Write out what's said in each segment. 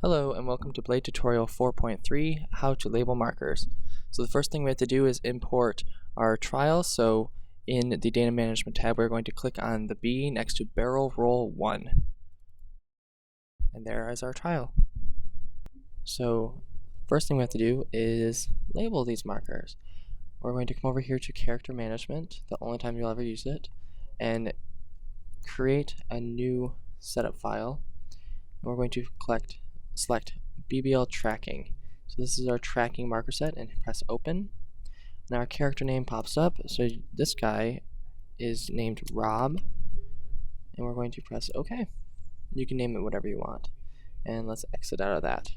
Hello and welcome to Blade Tutorial 4.3, How to Label Markers. So the first thing we have to do is import our trial. So in the Data Management tab, we're going to click on the B next to Barrel Roll 1. And there is our trial. So first thing we have to do is label these markers. We're going to come over here to Character Management, the only time you'll ever use it, and create a new setup file. And we're going to select BBL tracking. So this is our tracking marker set, and press open. Now our character name pops up. So this guy is named Rob, and we're going to press OK. You can name it whatever you want. And let's exit out of that.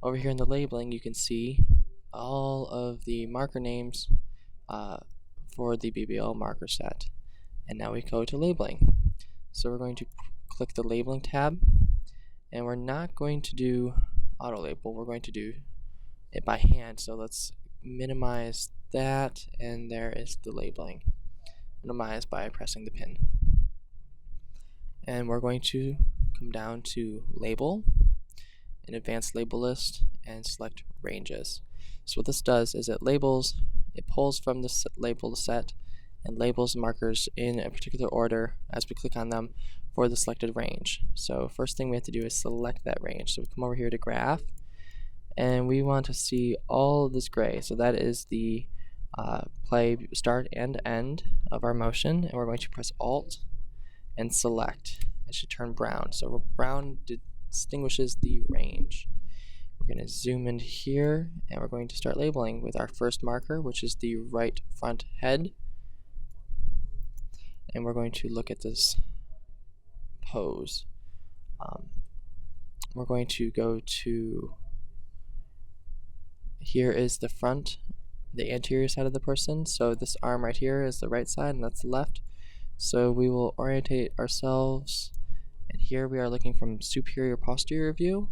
Over here in the labeling, you can see all of the marker names for the BBL marker set. And now we go to labeling. So we're going to click the labeling tab. And we're not going to do auto label, we're going to do it by hand. So let's minimize that, and there is the labeling. Minimize by pressing the pin. And we're going to come down to label, in advanced label list, and select ranges. So what this does is it pulls from the label set and labels markers in a particular order as we click on them for the selected range. So first thing we have to do is select that range. So we come over here to graph, and we want to see all of this gray. So that is the play start and end of our motion, and we're going to press Alt and select. It should turn brown. So brown distinguishes the range. We're going to zoom in here, and we're going to start labeling with our first marker, which is the right front head. And we're going to look at this pose. We're going to go to, here is the front, the anterior side of the person. So this arm right here is the right side and that's the left. So we will orientate ourselves, and here we are looking from superior posterior view,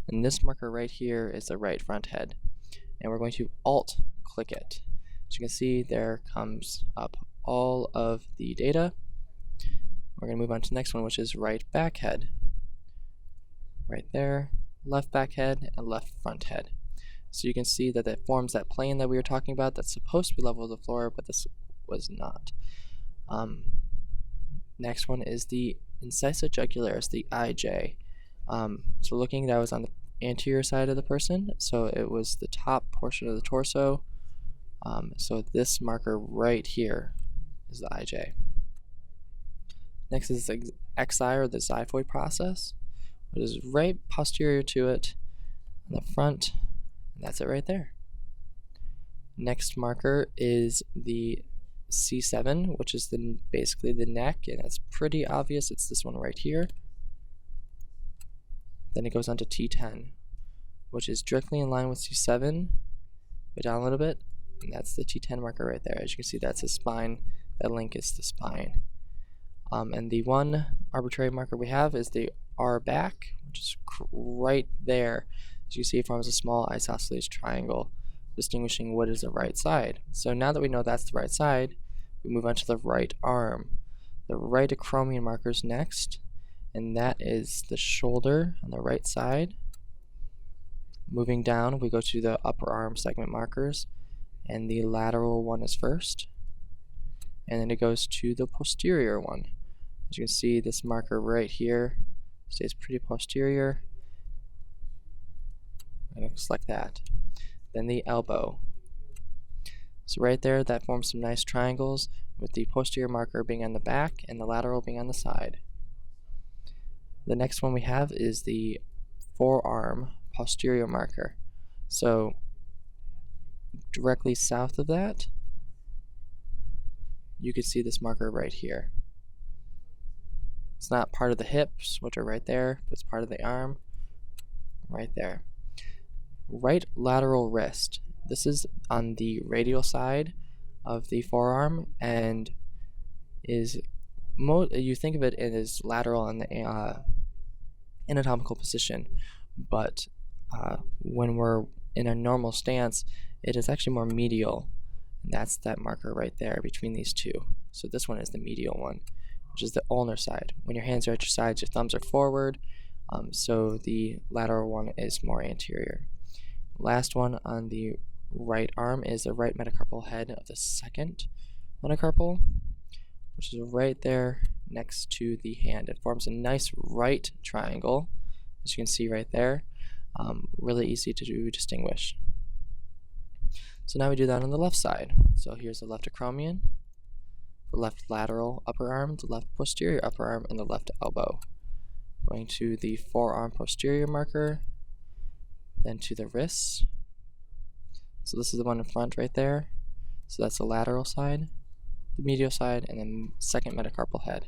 and this marker right here is the right front head. And we're going to Alt click it. As you can see, there comes up all of the data. We're going to move on to the next one, which is right back head. Right there, left back head, and left front head. So you can see that it forms that plane that we were talking about that's supposed to be level with the floor, but this was not. Next one is the incisa jugularis, the IJ. So looking, that was on the anterior side of the person, so it was the top portion of the torso. So this marker right here is the IJ. Next is the XI, or the xiphoid process, which is right posterior to it on the front, and that's it right there. Next marker is the C7, which is basically the neck, and it's pretty obvious. It's this one right here. Then it goes on to T10, which is directly in line with C7, but down a little bit, and that's the T10 marker right there. As you can see, that's his spine. That link is the spine. And the one arbitrary marker we have is the R back, which is right there. As you see, it forms a small isosceles triangle, distinguishing what is the right side. So now that we know that's the right side, we move on to the right arm. The right acromion marker is next, and that is the shoulder on the right side. Moving down, we go to the upper arm segment markers, and the lateral one is first. And then it goes to the posterior one. As you can see, this marker right here stays pretty posterior. I'm going to select that. Then the elbow. So right there, that forms some nice triangles, with the posterior marker being on the back and the lateral being on the side. The next one we have is the forearm posterior marker. So directly south of that, you can see this marker right here. It's not part of the hips, which are right there, but it's part of the arm right there. Right lateral wrist. This is on the radial side of the forearm, and is you think of it as lateral in the anatomical position, but when we're in a normal stance, it is actually more medial, and that's that marker right there between these two. So this one is the medial one, which is the ulnar side. When your hands are at your sides, your thumbs are forward, so the lateral one is more anterior. Last one on the right arm is the right metacarpal head of the second metacarpal, which is right there next to the hand. It forms a nice right triangle, as you can see right there. Really easy to distinguish. So now we do that on the left side. So here's the left acromion, the left lateral upper arm, the left posterior upper arm, and the left elbow. Going to the forearm posterior marker, then to the wrists. So this is the one in front right there. So that's the lateral side, the medial side, and then second metacarpal head.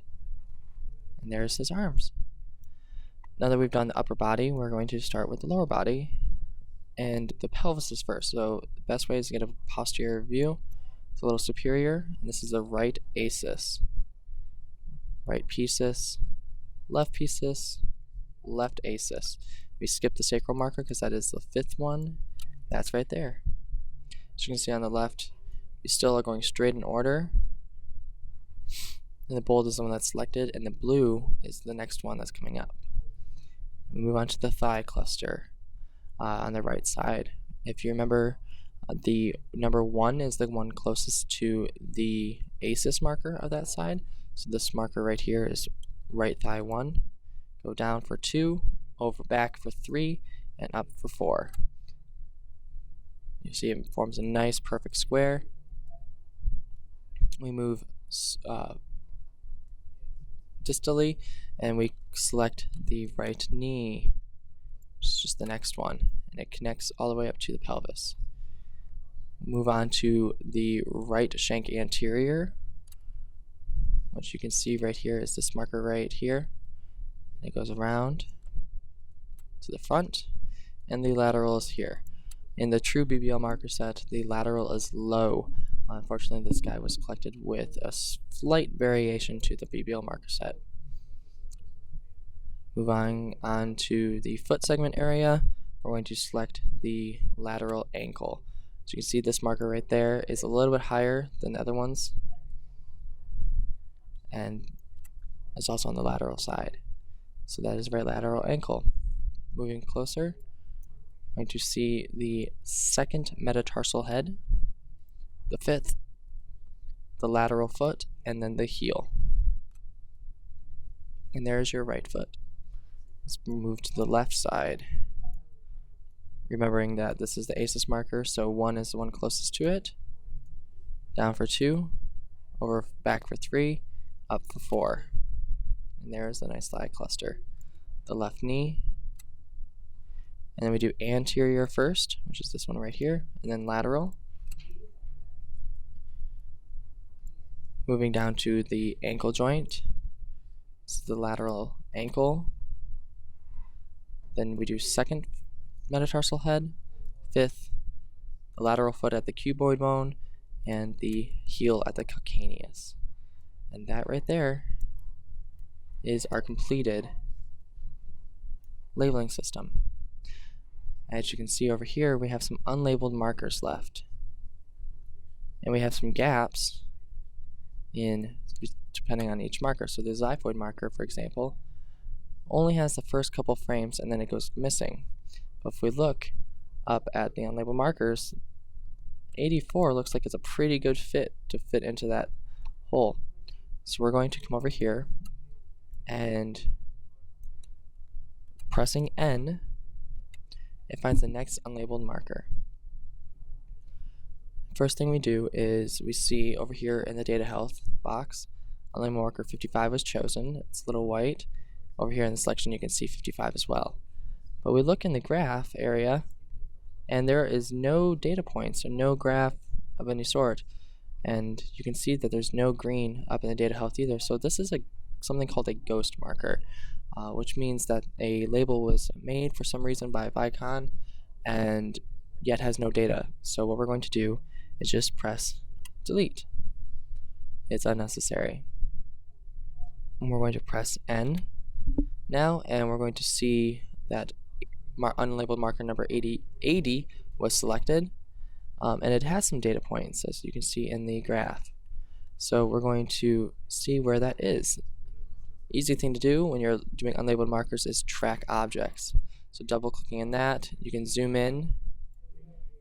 And there's his arms. Now that we've done the upper body, we're going to start with the lower body, and the pelvis is first. So the best way is to get a posterior view. It's a little superior, and this is the right acis. Right pieces, left pieces, left acis. We skip the sacral marker because that is the fifth one. That's right there. As you can see on the left, we still are going straight in order. And the bold is the one that's selected, and the blue is the next one that's coming up. We move on to the thigh cluster on the right side. If you remember, the number 1 is the one closest to the acis marker of that side. So this marker right here is right thigh 1. Go down for 2, over back for 3, and up for 4. You see it forms a nice perfect square. We move distally, and we select the right knee, which is just the next one, and it connects all the way up to the pelvis. Move on to the right shank anterior, which you can see right here is this marker right here. It goes around to the front, and the lateral is here. In the true BBL marker set, the lateral is low. Unfortunately, this guy was collected with a slight variation to the BBL marker set. Moving on to the foot segment area, we're going to select the lateral ankle. So you can see this marker right there is a little bit higher than the other ones, and it's also on the lateral side. So that is right lateral ankle. Moving closer, we're going to see the second metatarsal head, the fifth, the lateral foot, and then the heel. And there's your right foot. Let's move to the left side. Remembering that this is the acis marker, so 1 is the one closest to it. Down for 2, over back for 3, up for 4. And there's the nice thigh cluster. The left knee. And then we do anterior first, which is this one right here, and then lateral. Moving down to the ankle joint. This is the lateral ankle. Then we do second metatarsal head, fifth, the lateral foot at the cuboid bone, and the heel at the calcaneus. And that right there is our completed labeling system. As you can see over here, we have some unlabeled markers left. And we have some gaps in depending on each marker. So the xiphoid marker, for example, only has the first couple frames and then it goes missing. But if we look up at the unlabeled markers, 84 looks like it's a pretty good fit to fit into that hole. So we're going to come over here and pressing N, it finds the next unlabeled marker. First thing we do is we see over here in the data health box, unlabeled marker 55 was chosen. It's a little white. Over here in the selection you can see 55 as well. But we look in the graph area and there is no data points or no graph of any sort. And you can see that there's no green up in the data health either. So this is something called a ghost marker, which means that a label was made for some reason by Vicon and yet has no data. So what we're going to do is just press delete. It's unnecessary. And we're going to press N now, and we're going to see that unlabeled marker number 80 was selected, and it has some data points as you can see in the graph. So we're going to see where that is. easy thing to do when you're doing unlabeled markers is track objects. So double clicking in that, you can zoom in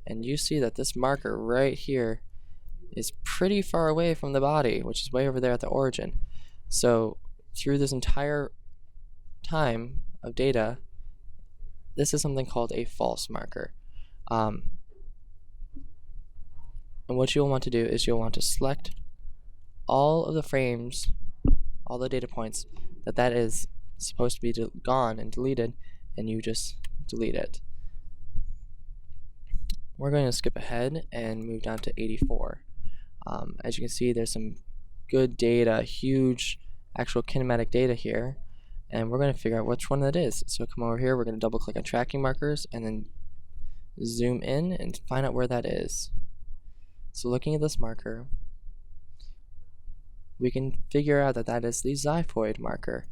and you see that this marker right here is pretty far away from the body, which is way over there at the origin. So through this entire time of data, this is something called a false marker. And what you'll want to do is you'll want to select all of the frames, all the data points that is supposed to be gone and deleted, and you just delete it. We're going to skip ahead and move down to 84. As you can see, there's some good data, huge actual kinematic data here, and we're going to figure out which one that is. So come over here, we're going to double click on tracking markers and then zoom in and find out where that is. So looking at this marker, we can figure out that that is the xiphoid marker.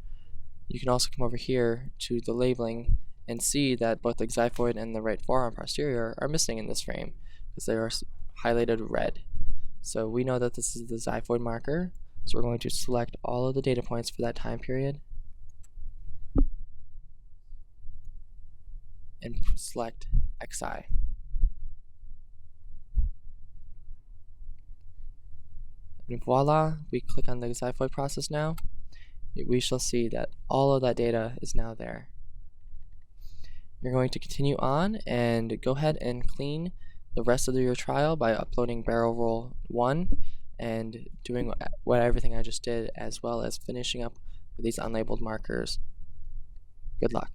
You can also come over here to the labeling and see that both the xiphoid and the right forearm posterior are missing in this frame because they are highlighted red. So we know that this is the xiphoid marker, so we're going to select all of the data points for that time period and select XI. And voila, we click on the xiphoid process now. We shall see that all of that data is now there. You're going to continue on and go ahead and clean the rest of your trial by uploading barrel roll 1 and doing everything I just did, as well as finishing up with these unlabeled markers. Good luck.